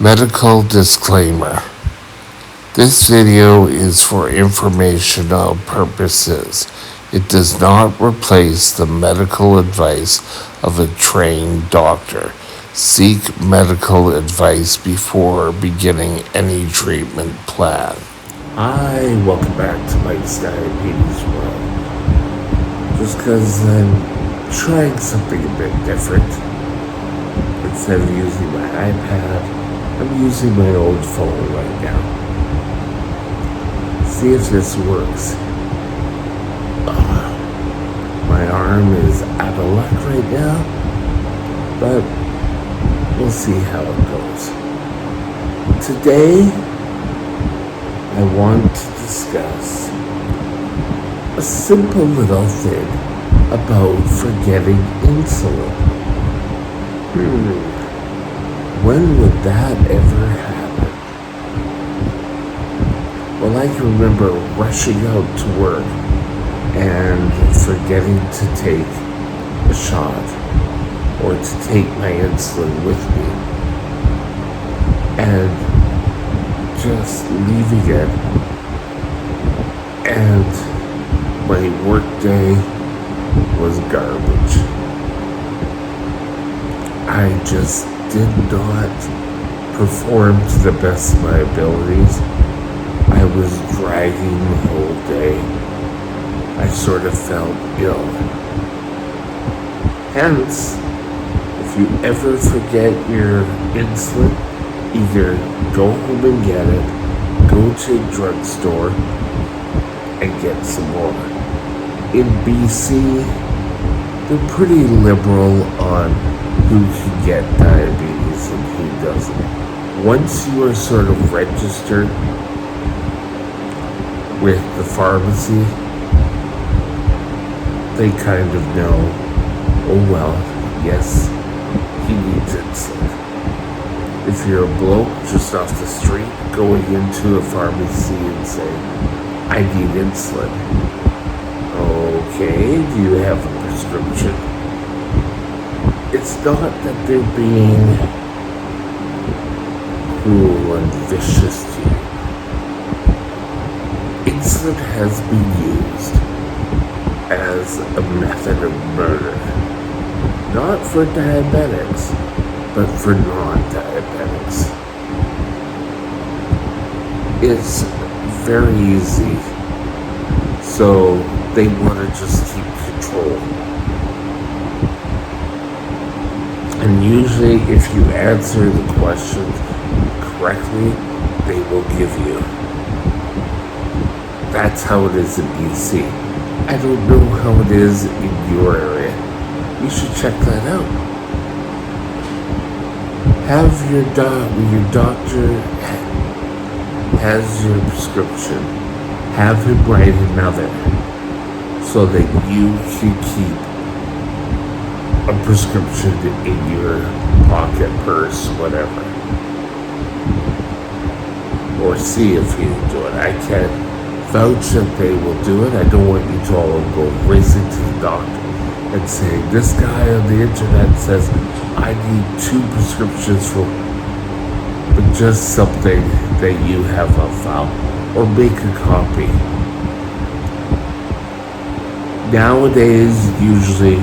Medical disclaimer. This video is for informational purposes. It does not replace the medical advice of a trained doctor. Seek medical advice before beginning any treatment plan. Hi, welcome back to Mike's Diabetes World. Just because I'm trying something a bit different. Instead of using my iPad, I'm using my old phone right now. See if this works. My arm is out of luck right now, but we'll see how it goes. Today, I want to discuss a simple little thing about forgetting insulin. When would that ever happen? Well, I can remember rushing out to work and forgetting to take a shot or to take my insulin with me and just leaving it, and my work day was garbage. I just did not perform to the best of my abilities. I was dragging the whole day. I sort of felt ill. Hence, if you ever forget your insulin, either go home and get it, go to a drugstore and get some more. In BC, they're pretty liberal on who can get diabetes and who doesn't. Once you are sort of registered with the pharmacy, they kind of know, oh well, yes, he needs insulin. If you're a bloke just off the street going into a pharmacy and saying, I need insulin. Okay, do you have a prescription? It's not that they're being cruel and vicious to you. Insulin has been used as a method of murder. Not for diabetics, but for non-diabetics. It's very easy, so they want to just keep control. And usually, if you answer the questions correctly, they will give you. That's how it is in BC. I don't know how it is in your area. You should check that out. Have your doctor has your prescription. Have him write another so that you can keep a prescription in your pocket, purse, whatever. Or see if you do it. I can't vouch that they will do it. I don't want you to all go racing to the doctor and say, this guy on the internet says I need 2 prescriptions for, but just something that you have on file, or make a copy. Nowadays, usually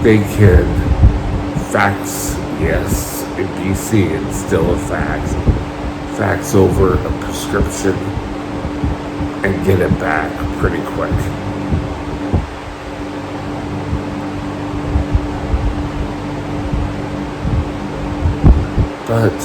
they can fax, yes, in BC it's still a fax over a prescription and get it back pretty quick. But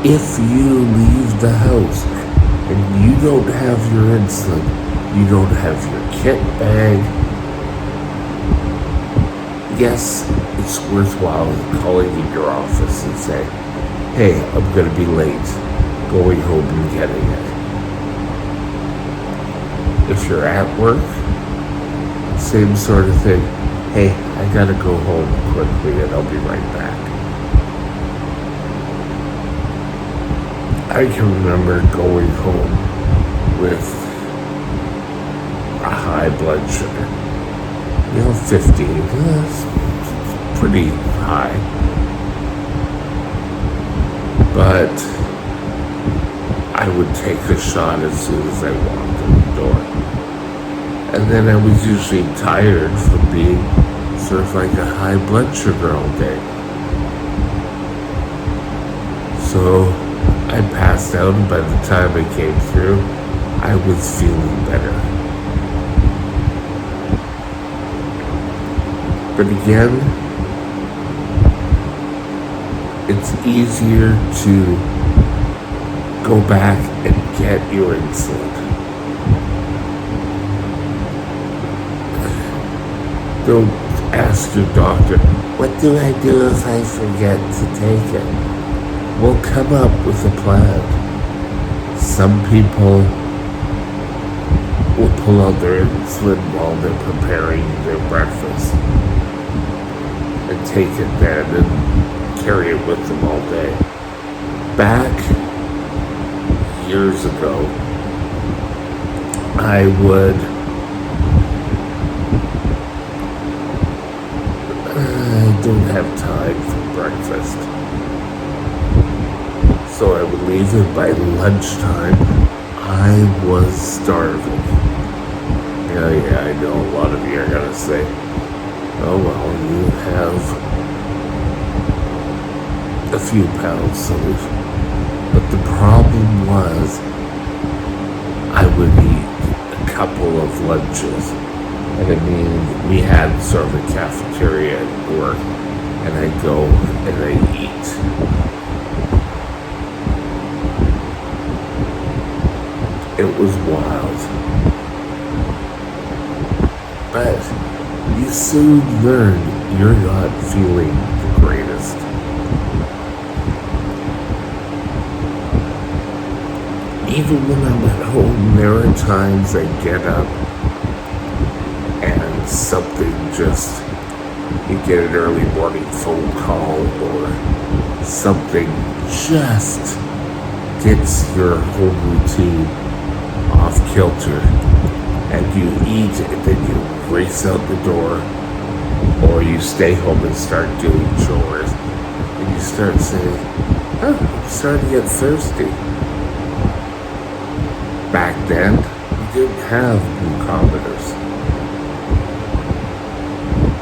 if you leave the house and you don't have your insulin, you don't have your kit bag, yes, it's worthwhile calling in your office and say, hey, I'm going to be late going home and getting it. If you're at work, same sort of thing. Hey, I got to go home quickly and I'll be right back. I can remember going home with a high blood sugar. 15, that's pretty high. but I would take a shot as soon as I walked in the door. And then I was usually tired from being sort of like a high blood sugar all day. So I passed out, and by the time I came through, I was feeling better. But again, it's easier to go back and get your insulin. Don't ask your doctor, what do I do if I forget to take it? We'll come up with a plan. Some people will pull out their insulin while they're preparing their breakfast and take it then and carry it with them all day. Back years ago, I don't have time for breakfast. So I would leave it by lunchtime. I was starving. Yeah, I know a lot of you are gonna say, oh well, you have a few pounds to lose. But the problem was, I would eat a couple of lunches. And I mean, we had sort of a cafeteria at work, and I'd go and I'd eat. It was wild. But you soon learn you're not feeling the greatest. Even when I'm at home, there are times I get up and something just, you get an early morning phone call or something just gets your whole routine off kilter, and you eat and then you race out the door, or you stay home and start doing chores, and you start saying, oh, I'm starting to get thirsty. Back then, we didn't have glucometers.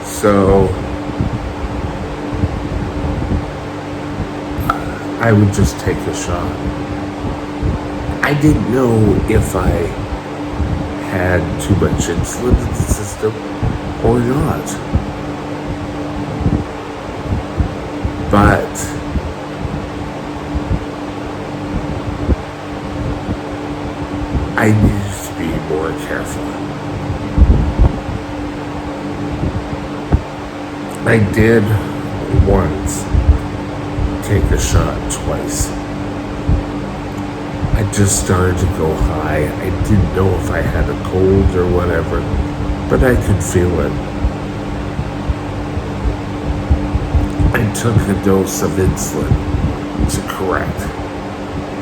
So I would just take a shot. I didn't know if I had too much insulin in the system or not. But I needed to be more careful. I did once take a shot twice. I just started to go high. I didn't know if I had a cold or whatever, but I could feel it. I took a dose of insulin to correct,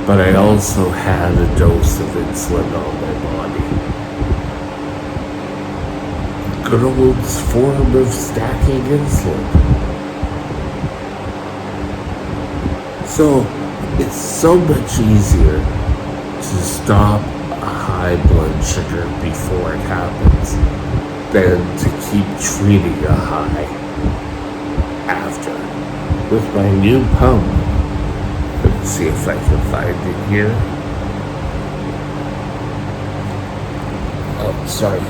but I also had a dose of insulin on my body. Good old form of stacking insulin. So it's so much easier to stop a high blood sugar before it happens than to keep treating a high after. With my new pump, let me see if I can find it here. Oh, sorry.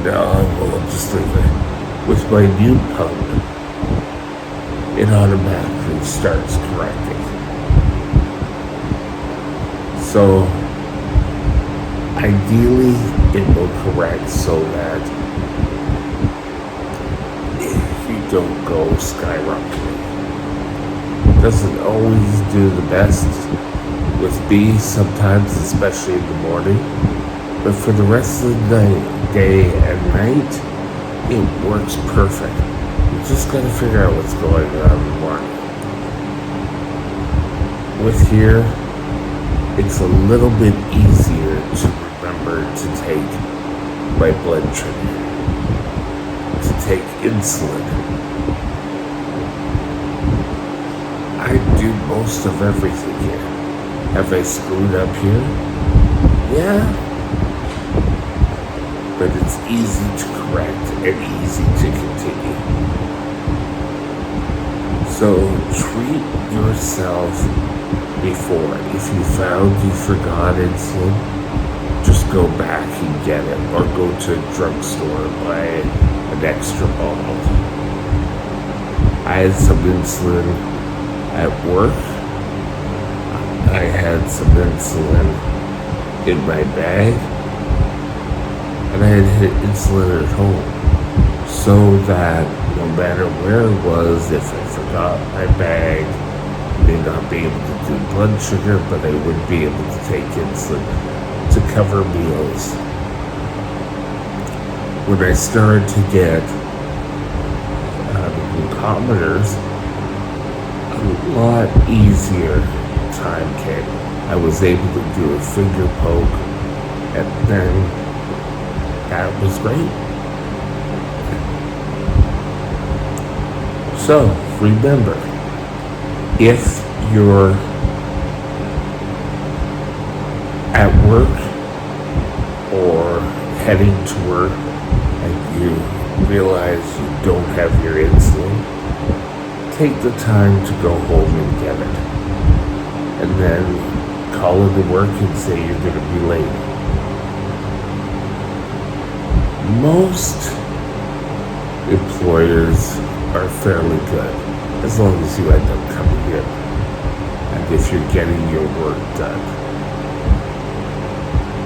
No, I'll just leave it. With my new pump, it automatically starts correcting. So, ideally, it will correct so that you don't go skyrocketing. It doesn't always do the best with me, sometimes, especially in the morning. But for the rest of the day and night, it works perfect. You just gotta figure out what's going on in the morning. With here, it's a little bit easier to remember to take my blood sugar, to take insulin. I do most of everything here. Have I screwed up here? Yeah, but it's easy to correct and easy to continue. So treat yourself before. If you found you forgot insulin, just go back and get it, or go to a drugstore and buy an extra bottle. I had some insulin at work. I had some insulin in my bag, and I had insulin at home, so that no matter where it was, if I forgot my bag, I may not be able to do blood sugar, but I would be able to take insulin to cover meals. When I started to get glucometers, a lot easier time came. I was able to do a finger poke, and then that was great. So remember, if you're at work or heading to work and you realize you don't have your insulin, take the time to go home and get it. And then call into work and say you're going to be late. Most employers are fairly good, as long as you end up coming in and if you're getting your work done.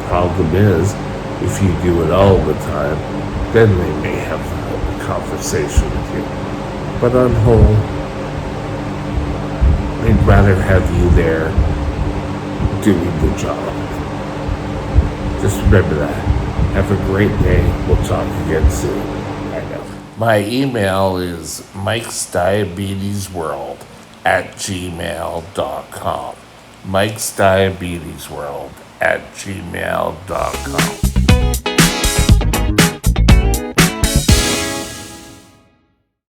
Problem is, if you do it all the time, then they may have a conversation with you. But on whole, they'd rather have you there doing the job. Just remember that. Have a great day. We'll talk again soon. I know. My email is mikesdiabetesworld@gmail.com. mikesdiabetesworld@gmail.com.